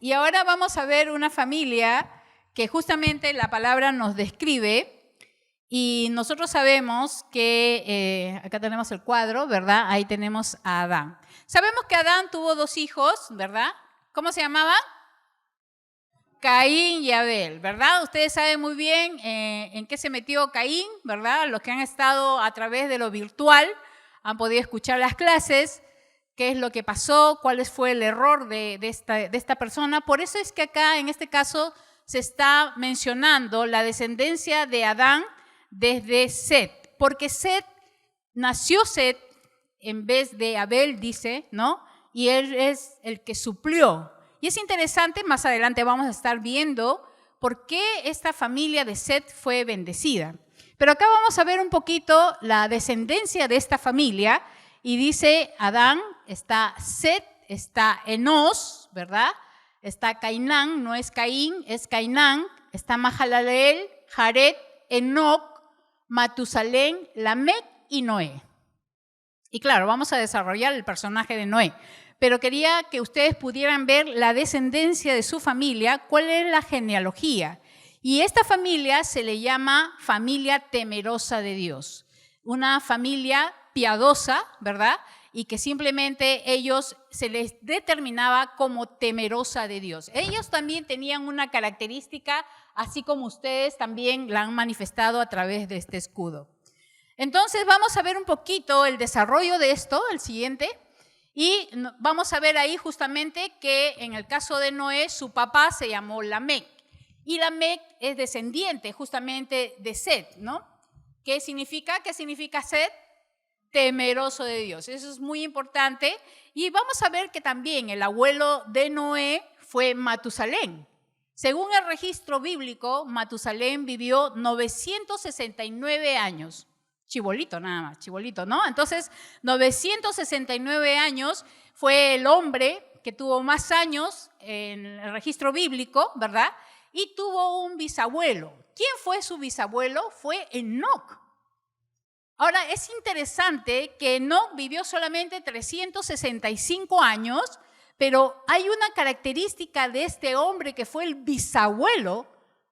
Y ahora vamos a ver una familia que justamente la palabra nos describe y nosotros sabemos que, acá tenemos el cuadro, ¿verdad? Ahí tenemos a Adán. Sabemos que Adán tuvo 2 hijos, ¿verdad? ¿Cómo se llamaban? Caín y Abel, ¿verdad? Ustedes saben muy bien en qué se metió Caín, ¿verdad? Los que han estado a través de lo virtual han podido escuchar las clases, qué es lo que pasó, cuál fue el error de esta persona. Por eso es que acá, en este caso, se está mencionando la descendencia de Adán desde Set, porque nació Set en vez de Abel, dice, ¿no? Y él es el que suplió. Y es interesante, más adelante vamos a estar viendo por qué esta familia de Set fue bendecida. Pero acá vamos a ver un poquito la descendencia de esta familia. Y dice Adán, está Set, está Enos, ¿verdad? Está Cainán, no es Caín, es Cainán. Está Mahalaleel, Jared, Enoc, Matusalén, Lamec y Noé. Y claro, vamos a desarrollar el personaje de Noé. Pero quería que ustedes pudieran ver la descendencia de su familia, cuál es la genealogía. Y esta familia se le llama familia temerosa de Dios. Una familia piadosa, ¿verdad? Y que simplemente ellos se les determinaba como temerosa de Dios. Ellos también tenían una característica, así como ustedes también la han manifestado a través de este escudo. Entonces vamos a ver un poquito el desarrollo de esto, el siguiente. Y vamos a ver ahí justamente que en el caso de Noé, su papá se llamó Lamec. Y Lamec es descendiente justamente de Set, ¿no? ¿Qué significa? ¿Qué significa Set? Temeroso de Dios. Eso es muy importante. Y vamos a ver que también el abuelo de Noé fue Matusalén. Según el registro bíblico, Matusalén vivió 969 años. Chibolito nada más, chibolito, ¿no? Entonces, 969 años fue el hombre que tuvo más años en el registro bíblico, ¿verdad? Y tuvo un bisabuelo. ¿Quién fue su bisabuelo? Fue Enoc. Ahora, es interesante que Enoc vivió solamente 365 años, pero hay una característica de este hombre que fue el bisabuelo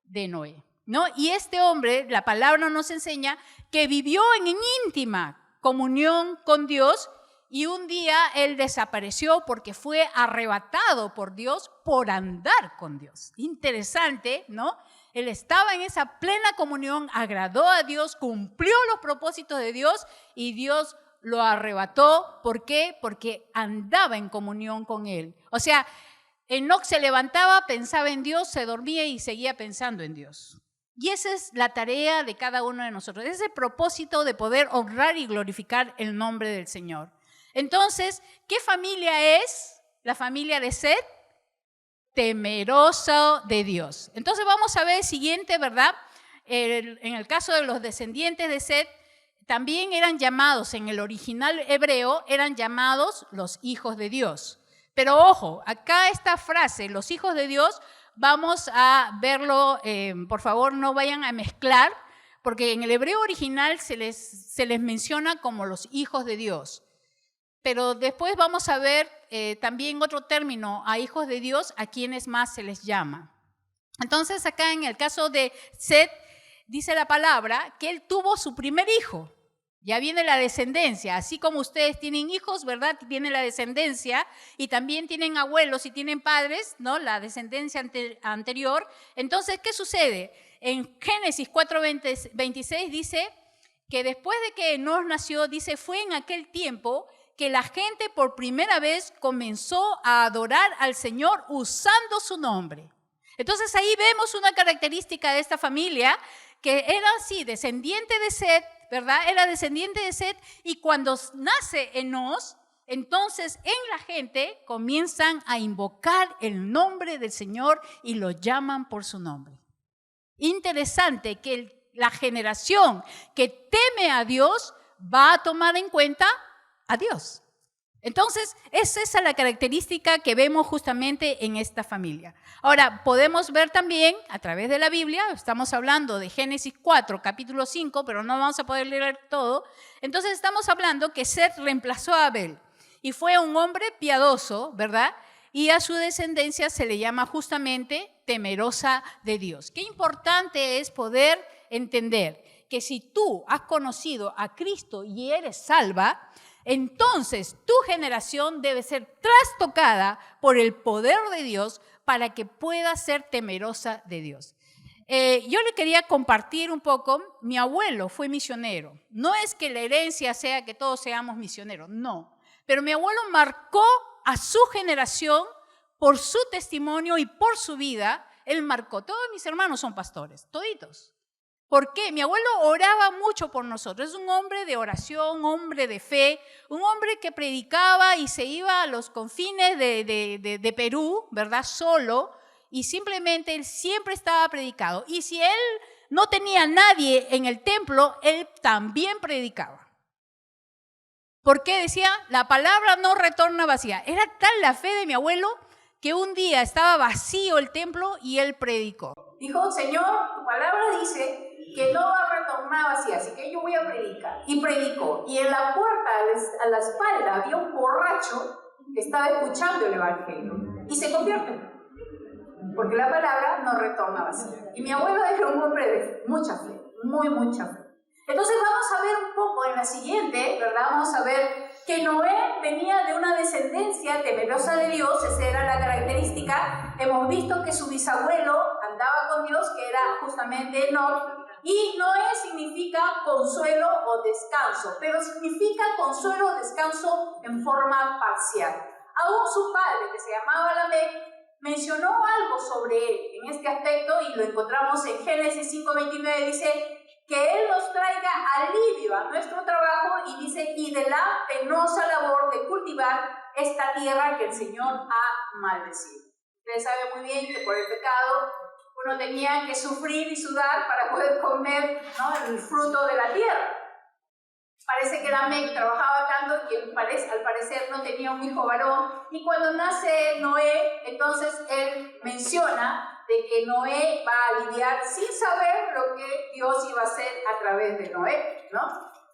de Noé, ¿no? Y este hombre, la palabra nos enseña que vivió en íntima comunión con Dios y un día él desapareció porque fue arrebatado por Dios por andar con Dios. Interesante, ¿no? Él estaba en esa plena comunión, agradó a Dios, cumplió los propósitos de Dios y Dios lo arrebató. ¿Por qué? Porque andaba en comunión con él. O sea, Enoc se levantaba, pensaba en Dios, se dormía y seguía pensando en Dios. Y esa es la tarea de cada uno de nosotros, ese propósito de poder honrar y glorificar el nombre del Señor. Entonces, ¿qué familia es la familia de Set? Temeroso de Dios. Entonces vamos a ver el siguiente, ¿verdad? En el caso de los descendientes de Set, también eran llamados, en el original hebreo, eran llamados los hijos de Dios. Pero ojo, acá esta frase, los hijos de Dios, vamos a verlo, por favor no vayan a mezclar, porque en el hebreo original se les menciona como los hijos de Dios. Pero después vamos a ver también otro término, a hijos de Dios, a quienes más se les llama. Entonces acá en el caso de Set, dice la palabra que él tuvo su primer hijo. Ya viene la descendencia, así como ustedes tienen hijos, ¿verdad? Tienen la descendencia y también tienen abuelos y tienen padres, ¿no? La descendencia anterior. Entonces, ¿qué sucede? En Génesis 4:26 dice que después de que Enoc nació, dice, fue en aquel tiempo que la gente por primera vez comenzó a adorar al Señor usando su nombre. Entonces, ahí vemos una característica de esta familia que era así, descendiente de Set, ¿verdad? Era descendiente de Set y cuando nace Enos, entonces en la gente comienzan a invocar el nombre del Señor y lo llaman por su nombre. Interesante que la generación que teme a Dios va a tomar en cuenta a Dios. Entonces, es esa la característica que vemos justamente en esta familia. Ahora, podemos ver también a través de la Biblia, estamos hablando de Génesis 4, capítulo 5, pero no vamos a poder leer todo. Entonces, estamos hablando que Set reemplazó a Abel y fue un hombre piadoso, ¿verdad? y a su descendencia se le llama justamente temerosa de Dios. Qué importante es poder entender que si tú has conocido a Cristo y eres salva, entonces tu generación debe ser trastocada por el poder de Dios para que pueda ser temerosa de Dios. Yo le quería compartir un poco, mi abuelo fue misionero. No es que la herencia sea que todos seamos misioneros, no. Pero mi abuelo marcó a su generación por su testimonio y por su vida. Él marcó, todos mis hermanos son pastores, toditos. ¿Por qué? Mi abuelo oraba mucho por nosotros. Es un hombre de oración, un hombre de fe, un hombre que predicaba y se iba a los confines de Perú, ¿verdad? Solo, y simplemente él siempre estaba predicando. Y si él no tenía nadie en el templo, él también predicaba. ¿Por qué? Decía, la palabra no retorna vacía. Era tal la fe de mi abuelo que un día estaba vacío el templo y él predicó. Dijo, Señor, tu palabra dice que no va a retornar vacía, así que yo voy a predicar. Y predicó. Y en la puerta, a la espalda, había un borracho que estaba escuchando el evangelio. Y se convierte. Porque la palabra no retorna vacía. Y mi abuelo era un hombre de mucha fe, mucha fe. Entonces vamos a ver un poco en la siguiente, ¿verdad? Vamos a ver que Noé venía de una descendencia temerosa de Dios, esa era la característica. Hemos visto que su bisabuelo andaba con Dios, que era justamente Enoc, y Noé significa consuelo o descanso, pero significa consuelo o descanso en forma parcial. Aún su padre, que se llamaba Lamec, mencionó algo sobre él en este aspecto y lo encontramos en Génesis 5:29, dice que Él nos traiga alivio a nuestro trabajo y dice, y de la penosa labor de cultivar esta tierra que el Señor ha maldecido. Ustedes saben muy bien que por el pecado uno tenía que sufrir y sudar para poder comer, ¿no?, el fruto de la tierra. Parece que Lamec trabajaba tanto que al parecer no tenía un hijo varón, y cuando nace Noé, entonces él menciona de que Noé va a lidiar sin saber lo que Dios iba a hacer a través de Noé, ¿no?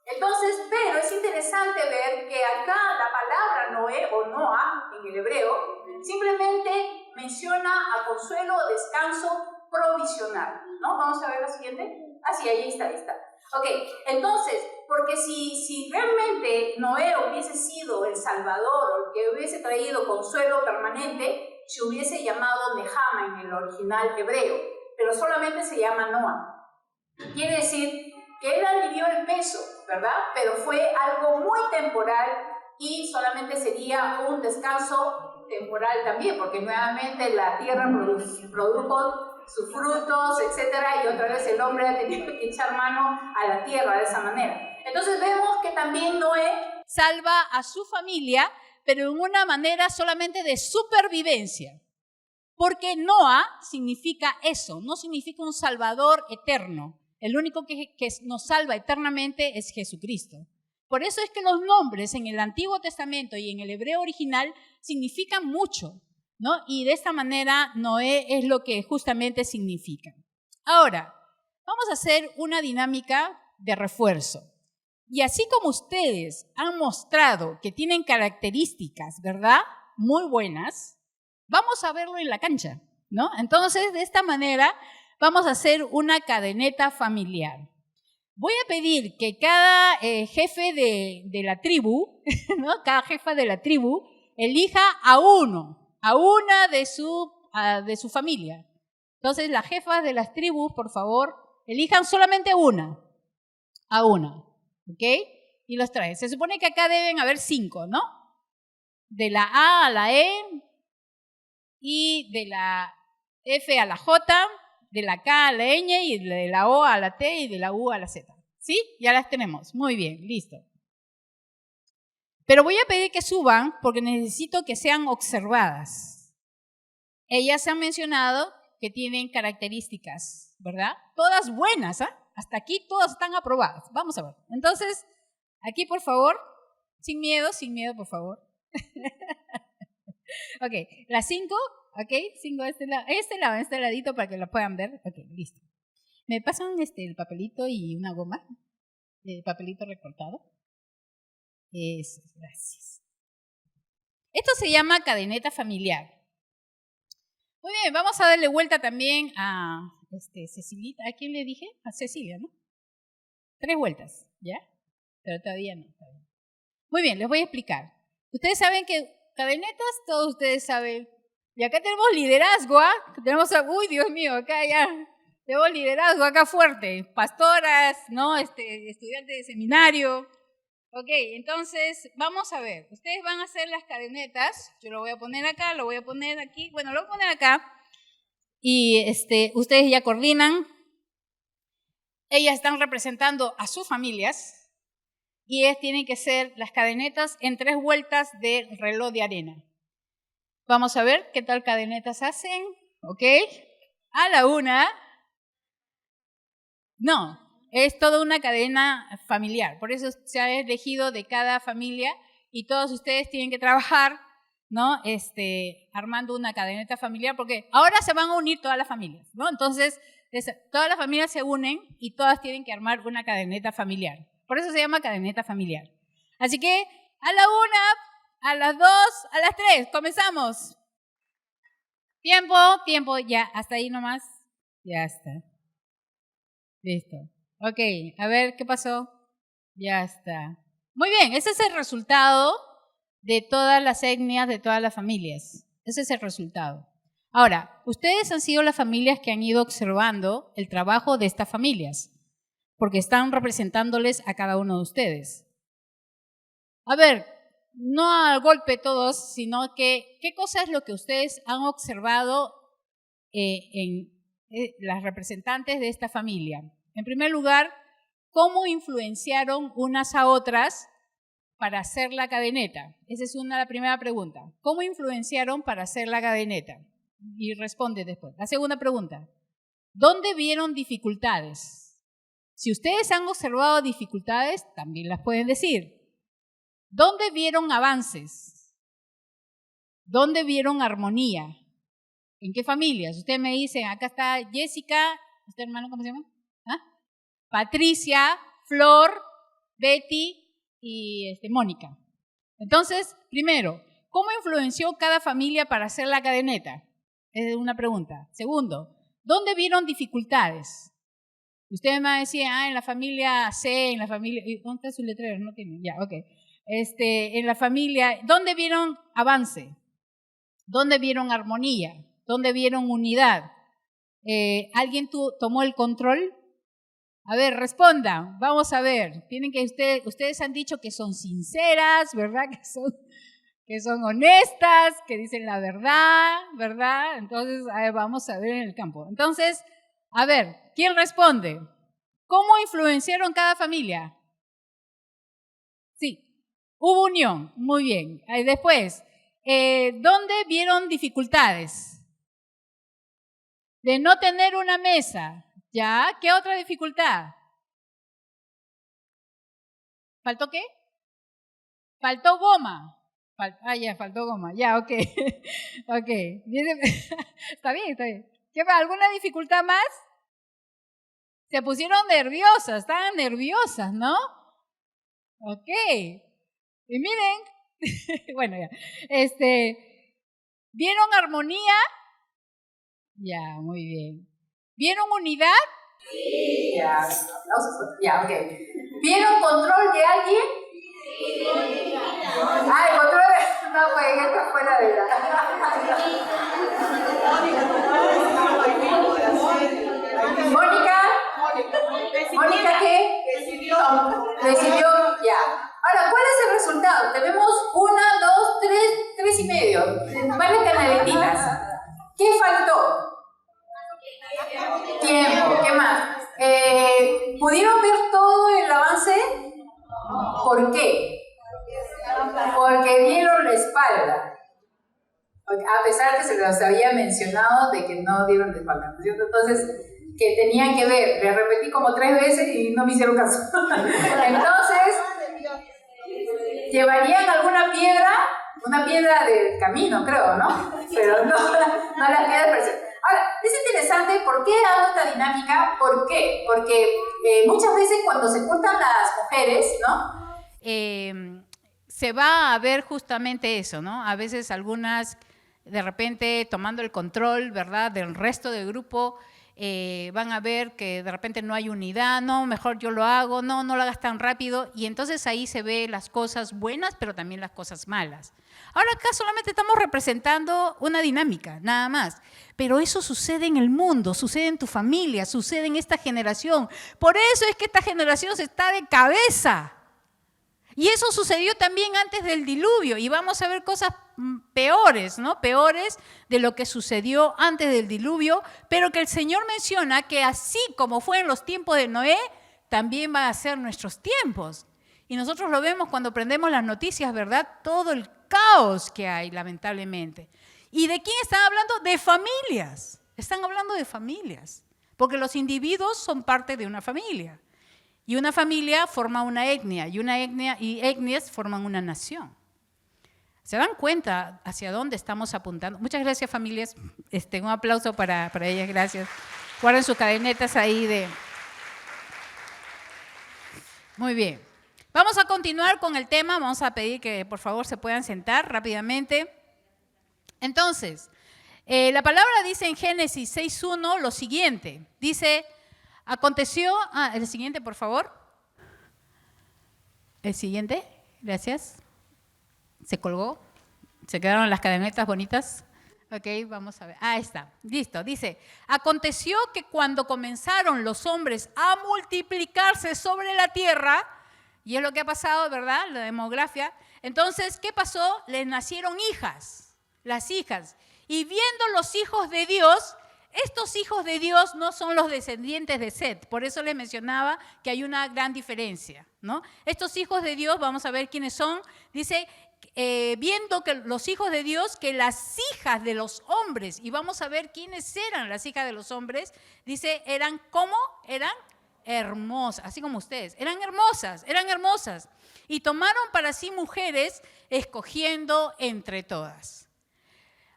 Entonces, pero es interesante ver que acá la palabra Noé o Noah en el hebreo simplemente menciona a consuelo o descanso provisional, ¿no? Vamos a ver la siguiente. Sí, ahí está. Ok, entonces, porque si realmente Noé hubiese sido el Salvador o el que hubiese traído consuelo permanente, se hubiese llamado Nehama en el original hebreo, pero solamente se llama Noah. Quiere decir que él alivió el peso, ¿verdad? Pero fue algo muy temporal y solamente sería un descanso temporal también, porque nuevamente la tierra produjo sus frutos, etcétera, y otra vez el hombre ha tenido que echar mano a la tierra de esa manera. Entonces vemos que también Noé salva a su familia, pero en una manera solamente de supervivencia. Porque Noah significa eso, no significa un salvador eterno. El único que nos salva eternamente es Jesucristo. Por eso es que los nombres en el Antiguo Testamento y en el hebreo original significan mucho, ¿no? Y de esta manera Noé es lo que justamente significa. Ahora, vamos a hacer una dinámica de refuerzo. Y así como ustedes han mostrado que tienen características, ¿verdad?, muy buenas, vamos a verlo en la cancha, ¿no? Entonces, de esta manera, vamos a hacer una cadeneta familiar. Voy a pedir que cada jefe de la tribu, ¿no?, cada jefa de la tribu, elija a una de su familia. Entonces, las jefas de las tribus, por favor, elijan solamente a una, ¿ok? Y los traen. Se supone que acá deben haber 5, ¿no? De la A a la E, y de la F a la J, de la K a la ñ, y de la O a la T, y de la U a la Z. ¿Sí? Ya las tenemos. Muy bien, listo. Pero voy a pedir que suban porque necesito que sean observadas. Ellas han mencionado que tienen características, ¿verdad? Todas buenas, ¿ah? Hasta aquí todas están aprobadas. Vamos a ver. Entonces, aquí por favor, sin miedo, por favor. Ok, las 5, ok, 5 de este ladito para que la puedan ver. Ok, listo. ¿Me pasan el papelito y una goma? El papelito recortado. Eso, gracias. Esto se llama cadeneta familiar. Muy bien, vamos a darle vuelta también a Cecilita. ¿A quién le dije? A Cecilia, ¿no? 3 vueltas, ¿ya? Pero todavía no. Muy bien, les voy a explicar. Ustedes saben que cadenetas, todos ustedes saben. Y acá tenemos liderazgo, ¿ah? Tenemos, uy, Dios mío, acá ya tenemos liderazgo acá fuerte. Pastoras, ¿no? Estudiantes de seminario. Ok, entonces vamos a ver. Ustedes van a hacer las cadenetas. Yo lo voy a poner acá, lo voy a poner aquí. Bueno, lo voy a poner acá. Y ustedes ya coordinan. Ellas están representando a sus familias. Y ellas tienen que hacer las cadenetas en 3 vueltas de reloj de arena. Vamos a ver qué tal cadenetas hacen. ¿Ok? A la 1. No, es toda una cadena familiar. Por eso se ha elegido de cada familia y todos ustedes tienen que trabajar, ¿no? Armando una cadeneta familiar, porque ahora se van a unir todas las familias, ¿no? Entonces, todas las familias se unen y todas tienen que armar una cadeneta familiar. Por eso se llama cadeneta familiar. Así que a la 1, a las 2, a las 3, comenzamos. Tiempo, ya, hasta ahí nomás. Ya está. Listo. Ok, a ver, ¿qué pasó? Ya está. Muy bien, ese es el resultado de todas las etnias, de todas las familias. Ese es el resultado. Ahora, ustedes han sido las familias que han ido observando el trabajo de estas familias, porque están representándoles a cada uno de ustedes. A ver, no al golpe todos, sino que qué cosa es lo que ustedes han observado en las representantes de esta familia. En primer lugar, ¿cómo influenciaron unas a otras para hacer la cadeneta? Esa es la primera pregunta. ¿Cómo influenciaron para hacer la cadeneta? Y responde después. La segunda pregunta, ¿dónde vieron dificultades? Si ustedes han observado dificultades, también las pueden decir. ¿Dónde vieron avances? ¿Dónde vieron armonía? ¿En qué familias? Ustedes me dicen, acá está Jessica, ¿usted hermano cómo se llama? ¿Ah? Patricia, Flor, Betty y Mónica. Entonces, primero, ¿cómo influenció cada familia para hacer la cadeneta? Es una pregunta. Segundo, ¿dónde vieron dificultades? Ustedes me decían, en la familia C, en la familia... ¿Dónde está su letrero? No tiene. Ya, ok. En la familia, ¿dónde vieron avance? ¿Dónde vieron armonía? ¿Dónde vieron unidad? ¿Alguien tomó el control? A ver, respondan. Vamos a ver. Ustedes han dicho que son sinceras, ¿verdad? Que son honestas, que dicen la verdad, ¿verdad? Entonces, vamos a ver en el campo. Entonces, a ver, ¿quién responde? ¿Cómo influenciaron cada familia? Sí, hubo unión. Muy bien. Después, ¿dónde vieron dificultades? De no tener una mesa. ¿Ya? ¿Qué otra dificultad? ¿Faltó qué? Faltó goma. Ya, faltó goma. Ya, ok. Ok. Está bien, está bien. ¿Qué más? ¿Alguna dificultad más? Se pusieron nerviosas, estaban nerviosas, ¿no? Ok. Y miren, bueno, ya. ¿Vieron armonía? Ya, muy bien. ¿Vieron unidad? Sí. Ya, aplausos. Ya, ok. ¿Vieron control de alguien? Sí. Ay, control de... No, pues esto es fuera de la... ¿Mónica? ¿Mónica qué? Decidió, ya. Ahora, ¿cuál es el resultado? Tenemos 1, 2, 3 y medio. Varias canaletitas. ¿Qué faltó? Tiempo. ¿Qué más? ¿Pudieron ver todo el avance? ¿Por qué? Porque dieron la espalda. A pesar que se les había mencionado de que no dieron la espalda, ¿no es cierto? Entonces, que tenían que ver. Les repetí como 3 veces y no me hicieron caso. Entonces, ¿llevarían alguna piedra? Una piedra del camino, creo, ¿no? Pero no la piedra per se. Ahora, es interesante, ¿por qué hago esta dinámica? ¿Por qué? Porque muchas veces cuando se juntan las mujeres, ¿no? se va a ver justamente eso, ¿no? A veces algunas, de repente, tomando el control, ¿verdad?, del resto del grupo, van a ver que de repente no hay unidad, no, mejor yo lo hago, no lo hagas tan rápido, y entonces ahí se ve las cosas buenas, pero también las cosas malas. Ahora acá solamente estamos representando una dinámica, nada más, pero eso sucede en el mundo, sucede en tu familia, sucede en esta generación. Por eso es que esta generación se está de cabeza. Y eso sucedió también antes del diluvio, y vamos a ver cosas peores, ¿no? Peores de lo que sucedió antes del diluvio, pero que el Señor menciona que así como fue en los tiempos de Noé, también va a ser nuestros tiempos. Y nosotros lo vemos cuando prendemos las noticias, ¿verdad? Todo el caos que hay, lamentablemente. ¿Y de quién están hablando? De familias. Están hablando de familias, porque los individuos son parte de una familia. Y una familia forma una etnia, y una etnia y etnias forman una nación. ¿Se dan cuenta hacia dónde estamos apuntando? Muchas gracias, familias. Un aplauso para ellas, gracias. Guarden sus cadenetas ahí de... Muy bien. Vamos a continuar con el tema. Vamos a pedir que por favor se puedan sentar rápidamente. Entonces, la palabra dice en Génesis 6:1 lo siguiente. Dice... Aconteció, el siguiente, por favor. El siguiente, gracias. Se colgó, se quedaron las cadenetas bonitas. Ok, vamos a ver. Ahí está, listo. Dice, aconteció que cuando comenzaron los hombres a multiplicarse sobre la tierra, y es lo que ha pasado, ¿verdad? La demografía. Entonces, ¿qué pasó? Les nacieron hijas, las hijas. Y viendo los hijos de Dios... Estos hijos de Dios no son los descendientes de Set, por eso les mencionaba que hay una gran diferencia, ¿no? Estos hijos de Dios, vamos a ver quiénes son, dice, viendo que los hijos de Dios, que las hijas de los hombres, y vamos a ver quiénes eran las hijas de los hombres, dice, eran ¿cómo? Eran hermosas, así como ustedes, eran hermosas, y tomaron para sí mujeres, escogiendo entre todas.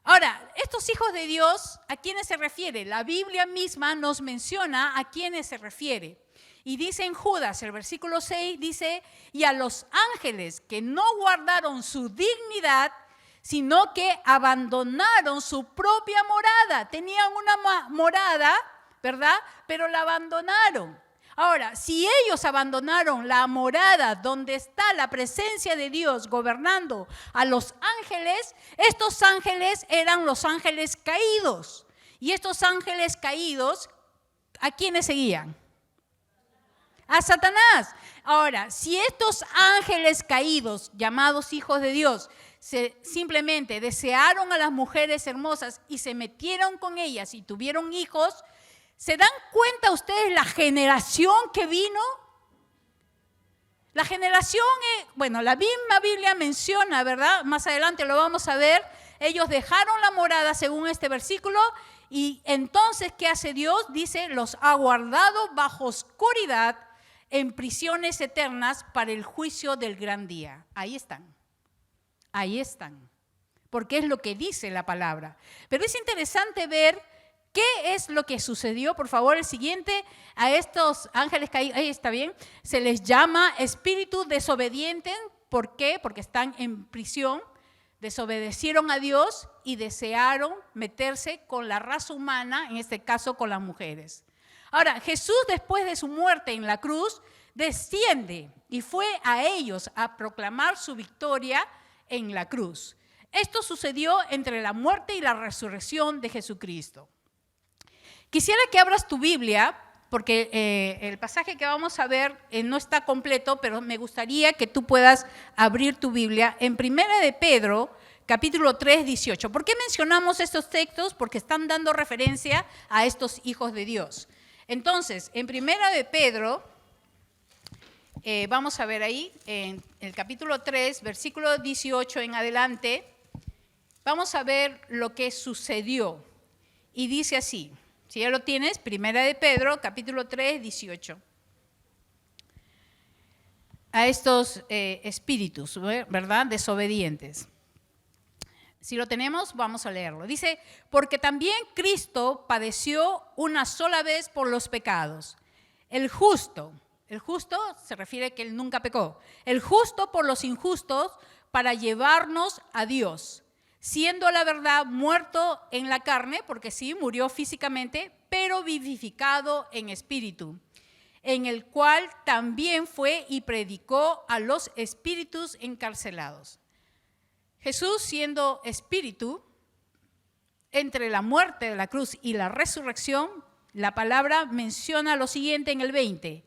Ahora, estos hijos de Dios, ¿a quiénes se refiere? La Biblia misma nos menciona a quiénes se refiere. Y dice en Judas, el versículo 6, dice, y a los ángeles que no guardaron su dignidad, sino que abandonaron su propia morada. Tenían una morada, ¿verdad? Pero la abandonaron. Ahora, si ellos abandonaron la morada donde está la presencia de Dios gobernando a los ángeles, estos ángeles eran los ángeles caídos. Y estos ángeles caídos, ¿a quiénes seguían? A Satanás. Ahora, si estos ángeles caídos, llamados hijos de Dios, simplemente desearon a las mujeres hermosas y se metieron con ellas y tuvieron hijos, ¿se dan cuenta ustedes la generación que vino? La generación, bueno, la misma Biblia menciona, ¿verdad? Más adelante lo vamos a ver. Ellos dejaron la morada según este versículo y entonces, ¿qué hace Dios? Dice, los ha guardado bajo oscuridad en prisiones eternas para el juicio del gran día. Ahí están, porque es lo que dice la palabra. Pero es interesante ver ¿qué es lo que sucedió? Por favor, el siguiente, a estos ángeles caídos, ahí está bien, se les llama espíritu desobediente. ¿Por qué? Porque están en prisión, desobedecieron a Dios y desearon meterse con la raza humana, en este caso con las mujeres. Ahora, Jesús después de su muerte en la cruz, desciende y fue a ellos a proclamar su victoria en la cruz. Esto sucedió entre la muerte y la resurrección de Jesucristo. Quisiera que abras tu Biblia, porque el pasaje que vamos a ver no está completo, pero me gustaría que tú puedas abrir tu Biblia en 1 de Pedro, capítulo 3, 18. ¿Por qué mencionamos estos textos? Porque están dando referencia a estos hijos de Dios. Entonces, en 1 de Pedro, vamos a ver ahí, en el capítulo 3, versículo 18 en adelante, vamos a ver lo que sucedió. Y dice así. Si ya lo tienes, 1 de Pedro, capítulo 3, 18. A estos espíritus, ¿verdad? Desobedientes. Si lo tenemos, vamos a leerlo. Dice, porque también Cristo padeció una sola vez por los pecados, el justo, El justo se refiere a que él nunca pecó. El justo por los injustos para llevarnos a Dios, siendo la verdad muerto en la carne, porque sí, murió físicamente, pero vivificado en espíritu, en el cual también fue y predicó a los espíritus encarcelados. Jesús, siendo espíritu, entre la muerte de la cruz y la resurrección, la palabra menciona lo siguiente en el 20.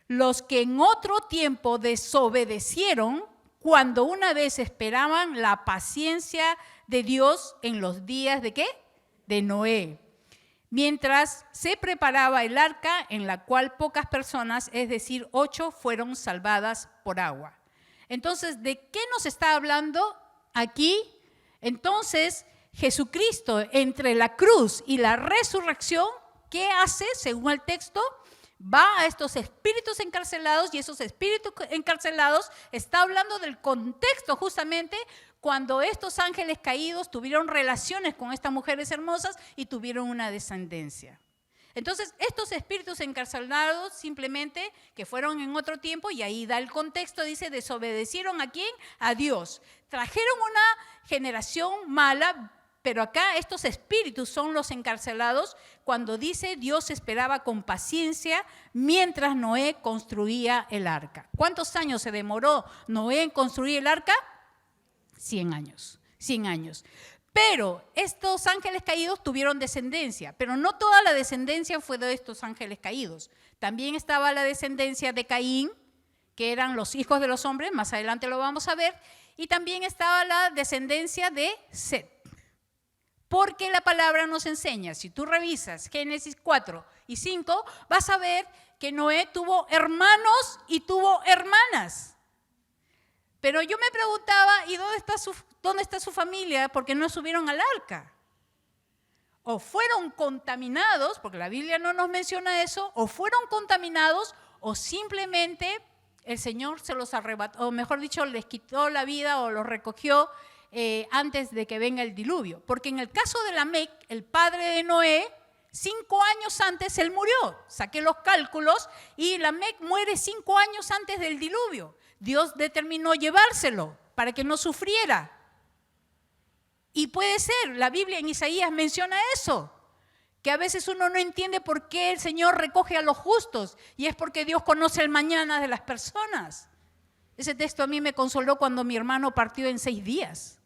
Los que en otro tiempo desobedecieron cuando una vez esperaban la paciencia de Dios en los días ¿de qué? De Noé. Mientras se preparaba el arca en la cual pocas personas, es decir, 8, fueron salvadas por agua. Entonces, ¿de qué nos está hablando aquí? Entonces, Jesucristo entre la cruz y la resurrección, ¿qué hace según el texto? Va a estos espíritus encarcelados, y esos espíritus encarcelados está hablando del contexto justamente cuando estos ángeles caídos tuvieron relaciones con estas mujeres hermosas y tuvieron una descendencia. Entonces, estos espíritus encarcelados simplemente que fueron en otro tiempo, y ahí da el contexto, dice, desobedecieron ¿a quién? A Dios. Trajeron una generación mala, pero acá estos espíritus son los encarcelados cuando dice Dios esperaba con paciencia mientras Noé construía el arca. ¿Cuántos años se demoró Noé en construir el arca? 100 años. 100 años. Pero estos ángeles caídos tuvieron descendencia, pero no toda la descendencia fue de estos ángeles caídos. También estaba la descendencia de Caín, que eran los hijos de los hombres, más adelante lo vamos a ver, y también estaba la descendencia de Set. Porque la palabra nos enseña, si tú revisas Génesis 4 y 5, vas a ver que Noé tuvo hermanos y tuvo hermanas. Pero yo me preguntaba, ¿y dónde está su familia? ¿Por qué no subieron al arca? O fueron contaminados, porque la Biblia no nos menciona eso, o fueron contaminados, o simplemente el Señor se los arrebató, o mejor dicho, les quitó la vida o los recogió antes de que venga el diluvio. Porque en el caso de Lamec, el padre de Noé, 5 años antes él murió. Saqué los cálculos y Lamec muere 5 años antes del diluvio. Dios determinó llevárselo para que no sufriera. Y puede ser, la Biblia en Isaías menciona eso, que a veces uno no entiende por qué el Señor recoge a los justos, y es porque Dios conoce el mañana de las personas. Ese texto a mí me consoló cuando mi hermano partió en 6 días.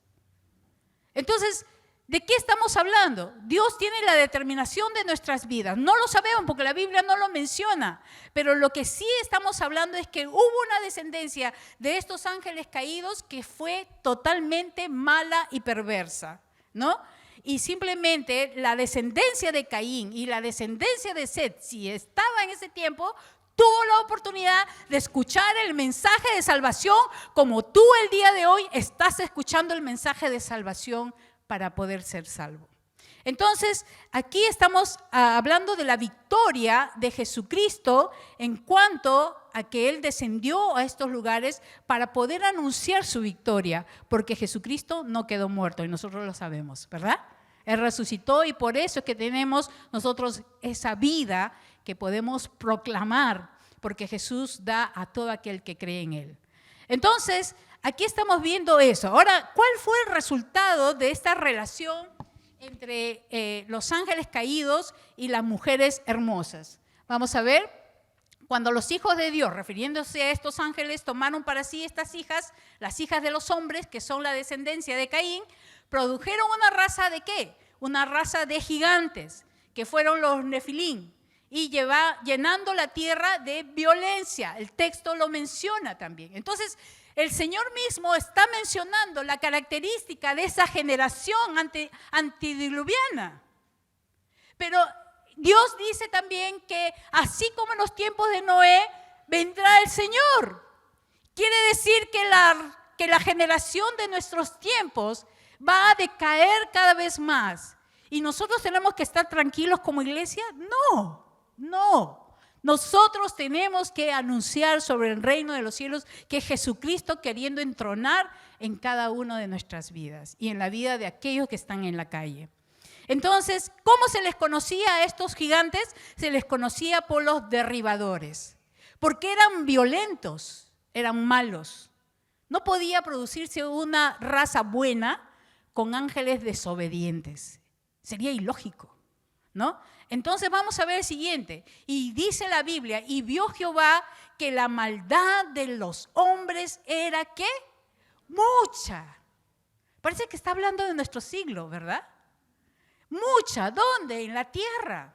Entonces, ¿de qué estamos hablando? Dios tiene la determinación de nuestras vidas. No lo sabemos porque la Biblia no lo menciona, pero lo que sí estamos hablando es que hubo una descendencia de estos ángeles caídos que fue totalmente mala y perversa, ¿no? Y simplemente la descendencia de Caín y la descendencia de Set, si estaba en ese tiempo, tuvo la oportunidad de escuchar el mensaje de salvación como tú el día de hoy estás escuchando el mensaje de salvación para poder ser salvo. Entonces, aquí estamos hablando de la victoria de Jesucristo en cuanto a que Él descendió a estos lugares para poder anunciar su victoria, porque Jesucristo no quedó muerto y nosotros lo sabemos, ¿verdad? Él resucitó y por eso es que tenemos nosotros esa vida que podemos proclamar, porque Jesús da a todo aquel que cree en Él. Entonces, aquí estamos viendo eso. Ahora, ¿cuál fue el resultado de esta relación entre los ángeles caídos y las mujeres hermosas? Vamos a ver, cuando los hijos de Dios, refiriéndose a estos ángeles, tomaron para sí estas hijas, las hijas de los hombres, que son la descendencia de Caín, produjeron una raza ¿de qué? Una raza de gigantes, que fueron los Nefilín, y llenando la tierra de violencia. El texto lo menciona también. Entonces, el Señor mismo está mencionando la característica de esa generación antediluviana. Pero Dios dice también que así como en los tiempos de Noé, vendrá el Señor. Quiere decir que la generación de nuestros tiempos va a decaer cada vez más. ¿Y nosotros tenemos que estar tranquilos como iglesia? No. Nosotros tenemos que anunciar sobre el reino de los cielos, que es Jesucristo queriendo entronar en cada una de nuestras vidas y en la vida de aquellos que están en la calle. Entonces, ¿cómo se les conocía a estos gigantes? Se les conocía por los derribadores, porque eran violentos, eran malos. No podía producirse una raza buena con ángeles desobedientes. Sería ilógico, ¿no? Entonces vamos a ver el siguiente. Y dice la Biblia, y vio Jehová que la maldad de los hombres era, ¿qué? Mucha. Parece que está hablando de nuestro siglo, ¿verdad? Mucha. ¿Dónde? En la tierra.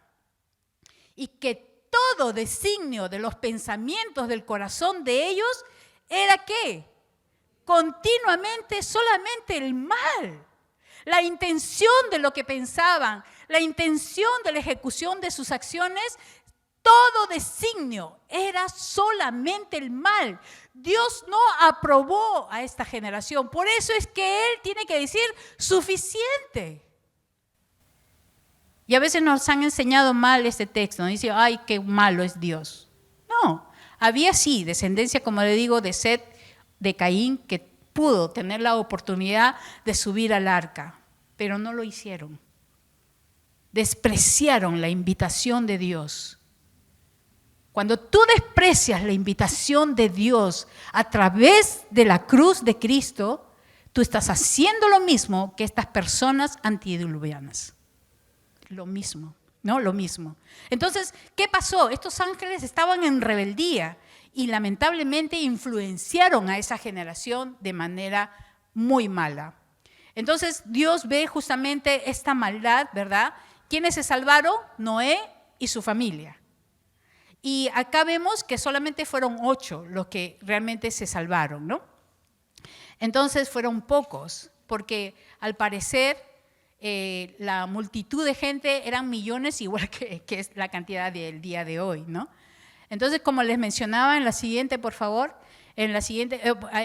Y que todo designio de los pensamientos del corazón de ellos era, ¿qué? Continuamente solamente el mal. La intención de lo que pensaban, la intención de la ejecución de sus acciones, todo designio era solamente el mal. Dios no aprobó a esta generación. Por eso es que Él tiene que decir suficiente. Y a veces nos han enseñado mal este texto. ¿No? Dice, ay, qué malo es Dios. No, había sí descendencia, como le digo, de Set, de Caín, que pudo tener la oportunidad de subir al arca, pero no lo hicieron. Despreciaron la invitación de Dios. Cuando tú desprecias la invitación de Dios a través de la cruz de Cristo, tú estás haciendo lo mismo que estas personas antediluvianas. Lo mismo, ¿no? Lo mismo. Entonces, ¿qué pasó? Estos ángeles estaban en rebeldía y lamentablemente influenciaron a esa generación de manera muy mala. Entonces, Dios ve justamente esta maldad, ¿verdad? ¿Quiénes se salvaron? Noé y su familia. Y acá vemos que solamente fueron 8 los que realmente se salvaron, ¿no? Entonces fueron pocos, porque al parecer la multitud de gente eran millones, igual que es la cantidad del día de hoy, ¿no? Entonces, como les mencionaba en la siguiente, por favor, en la siguiente,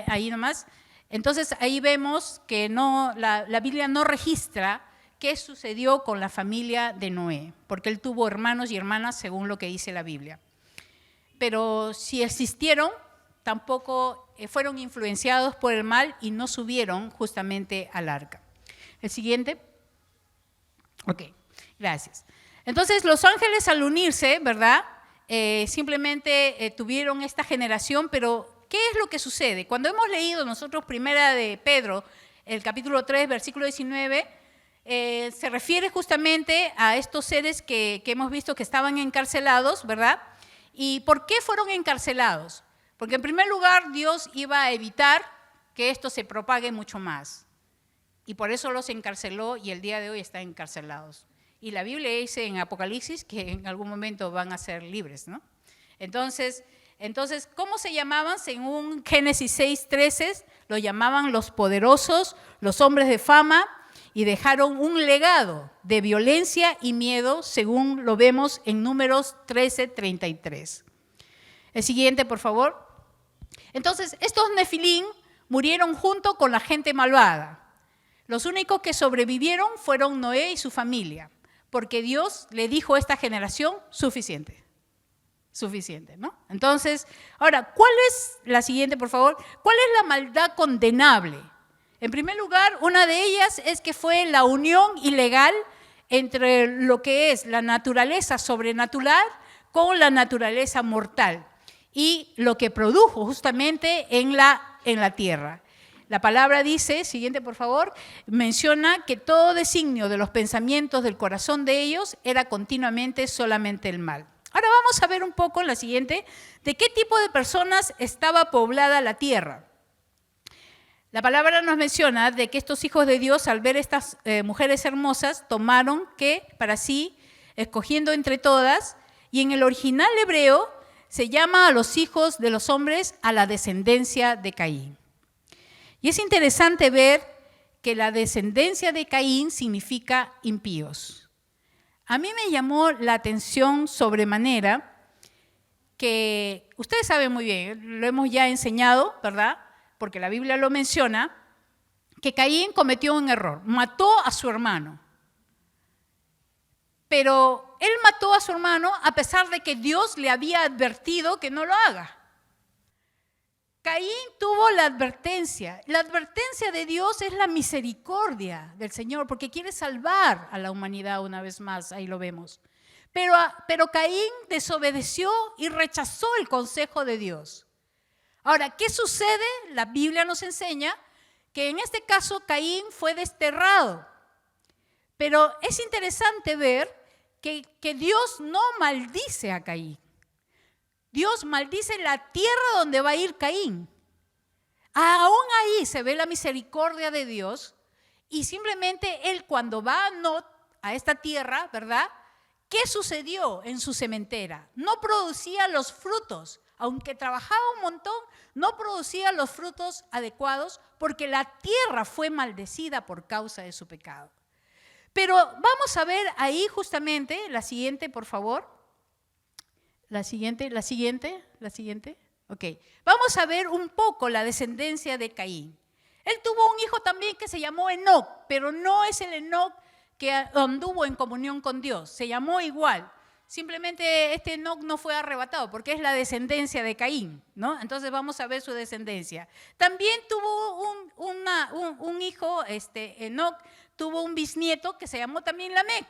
ahí nomás, entonces ahí vemos que no, la Biblia no registra qué sucedió con la familia de Noé, porque él tuvo hermanos y hermanas según lo que dice la Biblia. Pero si existieron, tampoco fueron influenciados por el mal y no subieron justamente al arca. El siguiente. Ok, gracias. Entonces los ángeles al unirse, ¿verdad? Simplemente tuvieron esta generación, pero ¿qué es lo que sucede? Cuando hemos leído nosotros primera de Pedro, el capítulo 3, versículo 19, se refiere justamente a estos seres que hemos visto que estaban encarcelados, ¿verdad? ¿Y por qué fueron encarcelados? Porque en primer lugar Dios iba a evitar que esto se propague mucho más. Y por eso los encarceló y el día de hoy están encarcelados. Y la Biblia dice en Apocalipsis que en algún momento van a ser libres, ¿no? Entonces, ¿cómo se llamaban? Según Génesis 6:13, lo llamaban los poderosos, los hombres de fama, y dejaron un legado de violencia y miedo, según lo vemos en Números 13:33. El siguiente, por favor. Entonces, estos Nefilim murieron junto con la gente malvada. Los únicos que sobrevivieron fueron Noé y su familia, porque Dios le dijo a esta generación, suficiente, ¿no? Entonces, ahora, ¿cuál es la siguiente, por favor? ¿Cuál es la maldad condenable? En primer lugar, una de ellas es que fue la unión ilegal entre lo que es la naturaleza sobrenatural con la naturaleza mortal y lo que produjo justamente en la tierra. La palabra dice, siguiente por favor, menciona que todo designio de los pensamientos del corazón de ellos era continuamente solamente el mal. Ahora vamos a ver un poco en la siguiente, de qué tipo de personas estaba poblada la tierra. La palabra nos menciona de que estos hijos de Dios, al ver estas mujeres hermosas, tomaron que para sí, escogiendo entre todas, y en el original hebreo se llama a los hijos de los hombres a la descendencia de Caín. Y es interesante ver que la descendencia de Caín significa impíos. A mí me llamó la atención sobremanera que, ustedes saben muy bien, lo hemos ya enseñado, ¿verdad?, porque la Biblia lo menciona, que Caín cometió un error, mató a su hermano. Pero él mató a su hermano a pesar de que Dios le había advertido que no lo haga. Caín tuvo la advertencia. La advertencia de Dios es la misericordia del Señor, porque quiere salvar a la humanidad una vez más, ahí lo vemos. Pero Caín desobedeció y rechazó el consejo de Dios. Ahora, ¿qué sucede? La Biblia nos enseña que en este caso Caín fue desterrado. Pero es interesante ver que Dios no maldice a Caín. Dios maldice la tierra donde va a ir Caín. Aún ahí se ve la misericordia de Dios y simplemente él cuando va a esta tierra, ¿verdad? ¿Qué sucedió en su sementera? No producía los frutos. Aunque trabajaba un montón, no producía los frutos adecuados porque la tierra fue maldecida por causa de su pecado. Pero vamos a ver ahí justamente, la siguiente, por favor. La siguiente. Ok. Vamos a ver un poco la descendencia de Caín. Él tuvo un hijo también que se llamó Enoc, pero no es el Enoc que anduvo en comunión con Dios. Se llamó igual. Simplemente este Enoc no fue arrebatado porque es la descendencia de Caín, ¿no? Entonces vamos a ver su descendencia. También tuvo un hijo, Enoc, tuvo un bisnieto que se llamó también Lamec.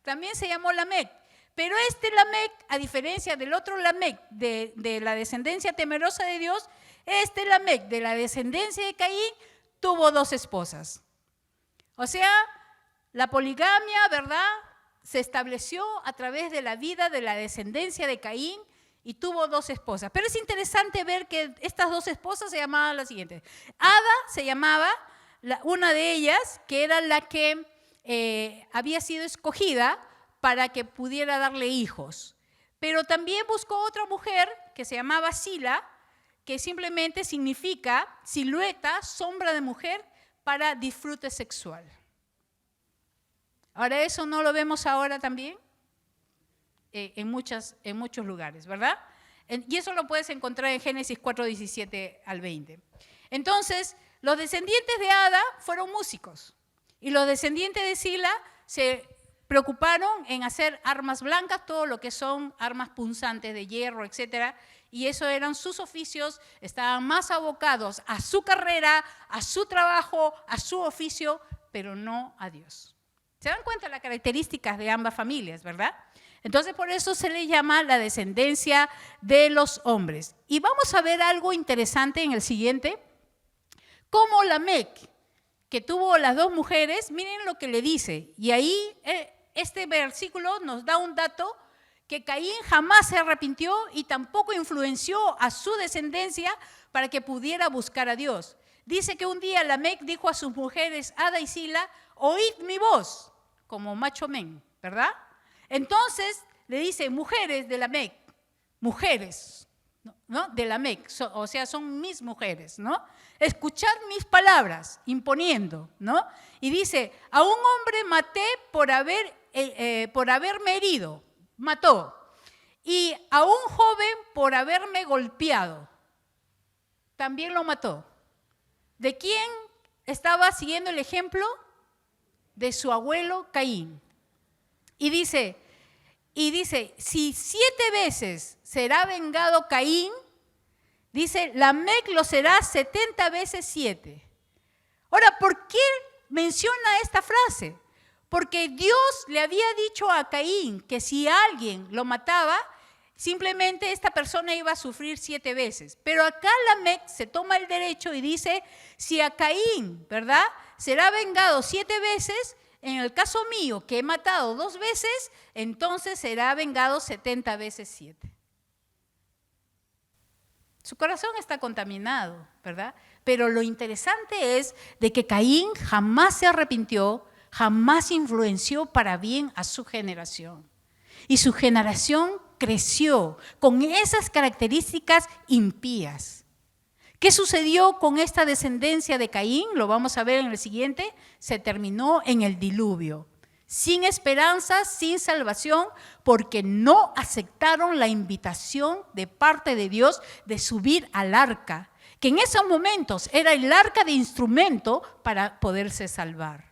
También se llamó Lamec. Pero este Lamec, a diferencia del otro Lamec de la descendencia temerosa de Dios, este Lamec de la descendencia de Caín tuvo 2 esposas. O sea, la poligamia, ¿verdad?, se estableció a través de la vida de la descendencia de Caín y tuvo 2 esposas. Pero es interesante ver que estas 2 esposas se llamaban las siguientes. Ada se llamaba, una de ellas, que era la que había sido escogida para que pudiera darle hijos. Pero también buscó otra mujer que se llamaba Sila, que simplemente significa silueta, sombra de mujer, para disfrute sexual. Ahora, eso no lo vemos ahora también en muchos lugares, ¿verdad? Y eso lo puedes encontrar en Génesis 4, 17 al 20. Entonces, los descendientes de Ada fueron músicos y los descendientes de Sila se preocuparon en hacer armas blancas, todo lo que son armas punzantes de hierro, etcétera, y eso eran sus oficios, estaban más abocados a su carrera, a su trabajo, a su oficio, pero no a Dios. ¿Se dan cuenta las características de ambas familias, verdad? Entonces, por eso se le llama la descendencia de los hombres. Y vamos a ver algo interesante en el siguiente. Como Lamec, que tuvo las 2 mujeres, miren lo que le dice. Y ahí este versículo nos da un dato que Caín jamás se arrepintió y tampoco influenció a su descendencia para que pudiera buscar a Dios. Dice que un día Lamec dijo a sus mujeres, Ada y Sila, oíd mi voz, como macho men, ¿verdad? Entonces le dice, mujeres de Lamec, mujeres, ¿no? De Lamec, o sea, son mis mujeres, ¿no? Escuchad mis palabras, imponiendo, ¿no? Y dice, a un hombre maté por haberme herido, mató, y a un joven por haberme golpeado, también lo mató. ¿De quién estaba siguiendo el ejemplo? De su abuelo Caín. Y dice, si 7 veces será vengado Caín, dice, Lamec lo será 70 veces 7. Ahora, ¿por qué menciona esta frase? Porque Dios le había dicho a Caín que si alguien lo mataba, simplemente esta persona iba a sufrir 7 veces. Pero acá Lamec se toma el derecho y dice, si a Caín, ¿verdad?, será vengado 7 veces, en el caso mío, que he matado 2 veces, entonces será vengado 70 veces 7. Su corazón está contaminado, ¿verdad? Pero lo interesante es de que Caín jamás se arrepintió, jamás influenció para bien a su generación. Y su generación creció con esas características impías. ¿Qué sucedió con esta descendencia de Caín? Lo vamos a ver en el siguiente. Se terminó en el diluvio. Sin esperanza, sin salvación, porque no aceptaron la invitación de parte de Dios de subir al arca, que en esos momentos era el arca de instrumento para poderse salvar.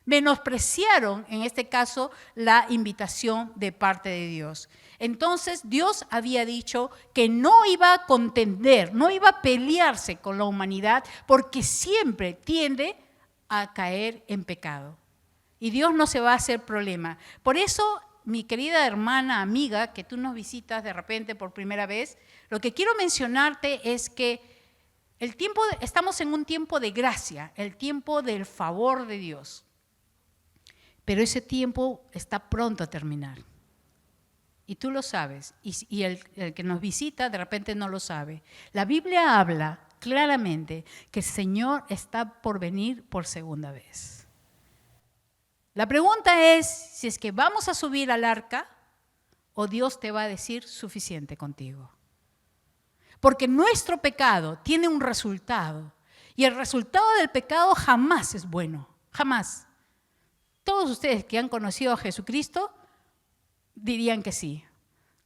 Menospreciaron, en este caso, la invitación de parte de Dios. Entonces, Dios había dicho que no iba a contender, no iba a pelearse con la humanidad, porque siempre tiende a caer en pecado. Y Dios no se va a hacer problema. Por eso, mi querida hermana, amiga, que tú nos visitas de repente por primera vez, lo que quiero mencionarte es que estamos en un tiempo de gracia, el tiempo del favor de Dios. Pero ese tiempo está pronto a terminar. Y tú lo sabes, y el que nos visita de repente no lo sabe. La Biblia habla claramente que el Señor está por venir por segunda vez. La pregunta es si es que vamos a subir al arca o Dios te va a decir suficiente contigo. Porque nuestro pecado tiene un resultado y el resultado del pecado jamás es bueno, jamás. Todos ustedes que han conocido a Jesucristo dirían que sí.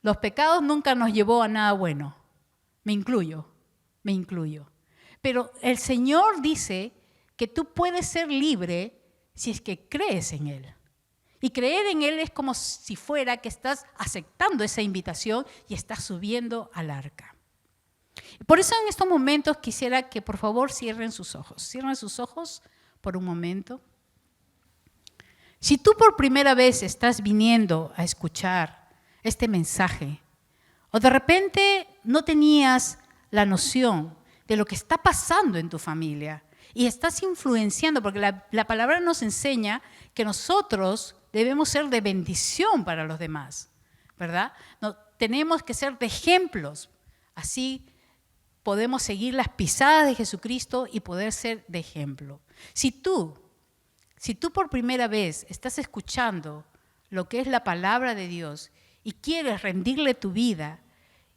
Los pecados nunca nos llevó a nada bueno. Me incluyo. Pero el Señor dice que tú puedes ser libre si es que crees en Él. Y creer en Él es como si fuera que estás aceptando esa invitación y estás subiendo al arca. Por eso en estos momentos quisiera que por favor cierren sus ojos. Cierren sus ojos por un momento. Si tú por primera vez estás viniendo a escuchar este mensaje, o de repente no tenías la noción de lo que está pasando en tu familia y estás influenciando, porque la palabra nos enseña que nosotros debemos ser de bendición para los demás, ¿verdad? No, tenemos que ser de ejemplos, así podemos seguir las pisadas de Jesucristo y poder ser de ejemplo. Si tú por primera vez estás escuchando lo que es la palabra de Dios y quieres rendirle tu vida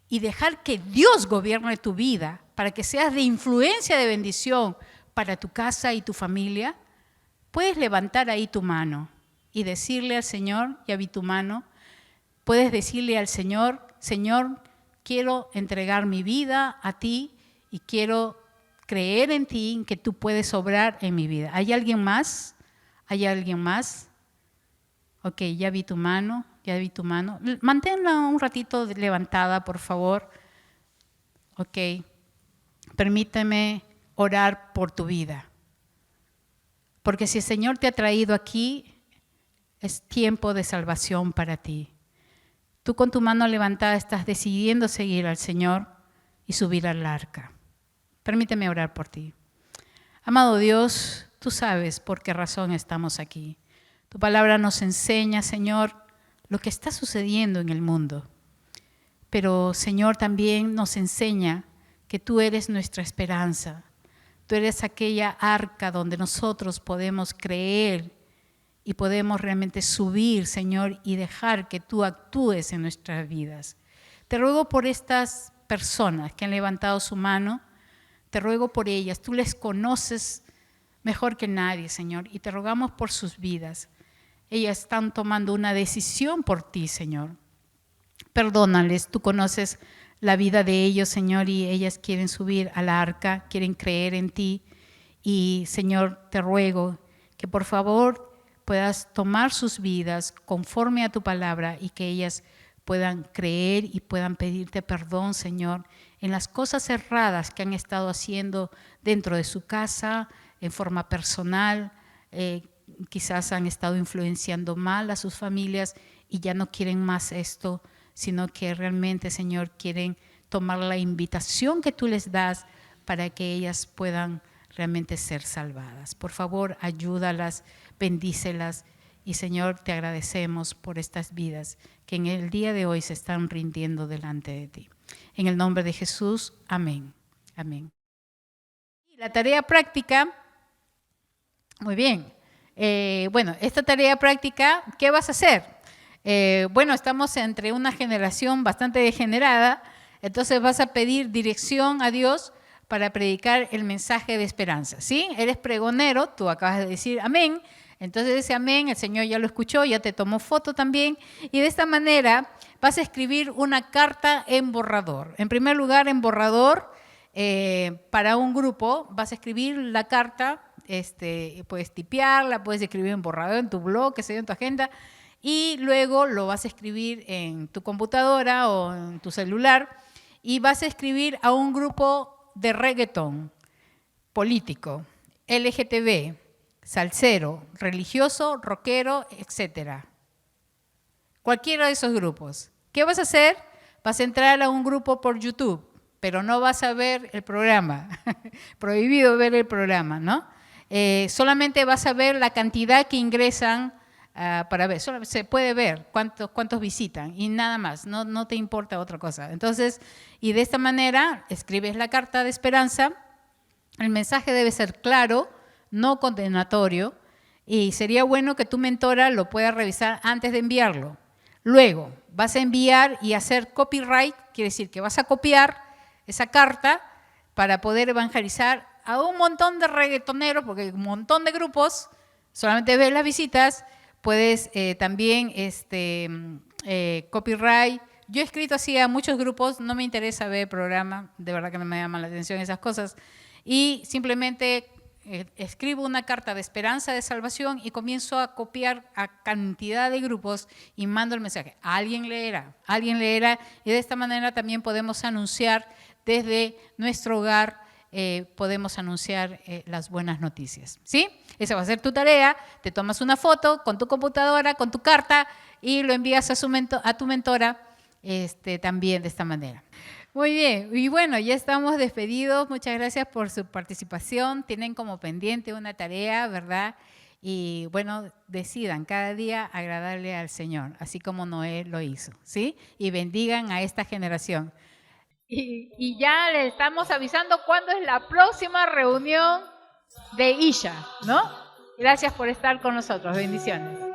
y dejar que Dios gobierne tu vida para que seas de influencia, de bendición para tu casa y tu familia, puedes levantar ahí tu mano y decirle al Señor, ya vi tu mano, puedes decirle al Señor, Señor, quiero entregar mi vida a ti y quiero creer en ti, que tú puedes obrar en mi vida. ¿Hay alguien más? ¿Hay alguien más? Ok, ya vi tu mano. Manténla un ratito levantada, por favor. Ok, permíteme orar por tu vida. Porque si el Señor te ha traído aquí, es tiempo de salvación para ti. Tú con tu mano levantada estás decidiendo seguir al Señor y subir al arca. Permíteme orar por ti. Amado Dios, tú sabes por qué razón estamos aquí. Tu palabra nos enseña, Señor, lo que está sucediendo en el mundo. Pero, Señor, también nos enseña que tú eres nuestra esperanza. Tú eres aquella arca donde nosotros podemos creer y podemos realmente subir, Señor, y dejar que tú actúes en nuestras vidas. Te ruego por estas personas que han levantado su mano, te ruego por ellas. Tú les conoces mejor que nadie, Señor, y te rogamos por sus vidas. Ellas están tomando una decisión por ti, Señor. Perdónales, tú conoces la vida de ellos, Señor, y ellas quieren subir a la arca, quieren creer en ti. Y, Señor, te ruego que por favor puedas tomar sus vidas conforme a tu palabra y que ellas puedan creer y puedan pedirte perdón, Señor, en las cosas erradas que han estado haciendo dentro de su casa, en forma personal, quizás han estado influenciando mal a sus familias y ya no quieren más esto, sino que realmente, Señor, quieren tomar la invitación que tú les das para que ellas puedan realmente ser salvadas. Por favor, ayúdalas, bendícelas y, Señor, te agradecemos por estas vidas que en el día de hoy se están rindiendo delante de ti. En el nombre de Jesús, amén. Amén. La tarea práctica, muy bien. Bueno, esta tarea práctica, ¿qué vas a hacer? Bueno, estamos entre una generación bastante degenerada, entonces vas a pedir dirección a Dios para predicar el mensaje de esperanza, ¿sí? Eres pregonero, tú acabas de decir amén, entonces ese amén, el Señor ya lo escuchó, ya te tomó foto también, y de esta manera vas a escribir una carta en borrador. En primer lugar, en borrador, para un grupo, vas a escribir la carta, puedes tipearla, puedes escribir en borrador en tu blog, que sea en tu agenda, y luego lo vas a escribir en tu computadora o en tu celular, y vas a escribir a un grupo de reggaetón, político, LGTB, salsero, religioso, rockero, etc. cualquiera de esos grupos. ¿Qué vas a hacer? Vas a entrar a un grupo por YouTube, pero no vas a ver el programa. Prohibido ver el programa, ¿no? Solamente vas a ver la cantidad que ingresan para ver. Solo se puede ver cuántos visitan y nada más, no te importa otra cosa. Entonces, y de esta manera escribes la carta de esperanza. El mensaje debe ser claro, no condenatorio, y sería bueno que tu mentora lo pueda revisar antes de enviarlo. Luego, vas a enviar y hacer copyright, quiere decir que vas a copiar esa carta para poder evangelizar a un montón de reggaetoneros, porque hay un montón de grupos, solamente ves las visitas, puedes también copyright. Yo he escrito así a muchos grupos, no me interesa ver el programa, de verdad que no me llaman la atención esas cosas, y simplemente escribo una carta de esperanza, de salvación y comienzo a copiar a cantidad de grupos y mando el mensaje. Alguien leerá y de esta manera también podemos anunciar desde nuestro hogar, podemos anunciar las buenas noticias. ¿Sí? Esa va a ser tu tarea, te tomas una foto con tu computadora, con tu carta y lo envías a tu mentora también de esta manera. Muy bien, y bueno, ya estamos despedidos. Muchas gracias por su participación. Tienen como pendiente una tarea, ¿verdad? Y bueno, decidan cada día agradarle al Señor, así como Noé lo hizo, ¿sí? Y bendigan a esta generación. Y ya le estamos avisando cuándo es la próxima reunión de Isha, ¿no? Gracias por estar con nosotros. Bendiciones.